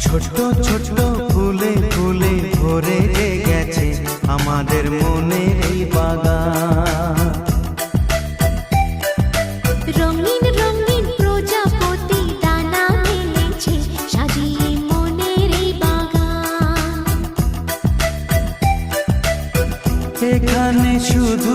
ছোট্ট ছোট্ট ফুলে ফুলে ভরে গেছে আমাদের মনের এই বাগান। রঙিন রঙিন প্রজাপতি দানা মেলেছে সাজিয়ে মনের এই বাগান। এখানে শুধু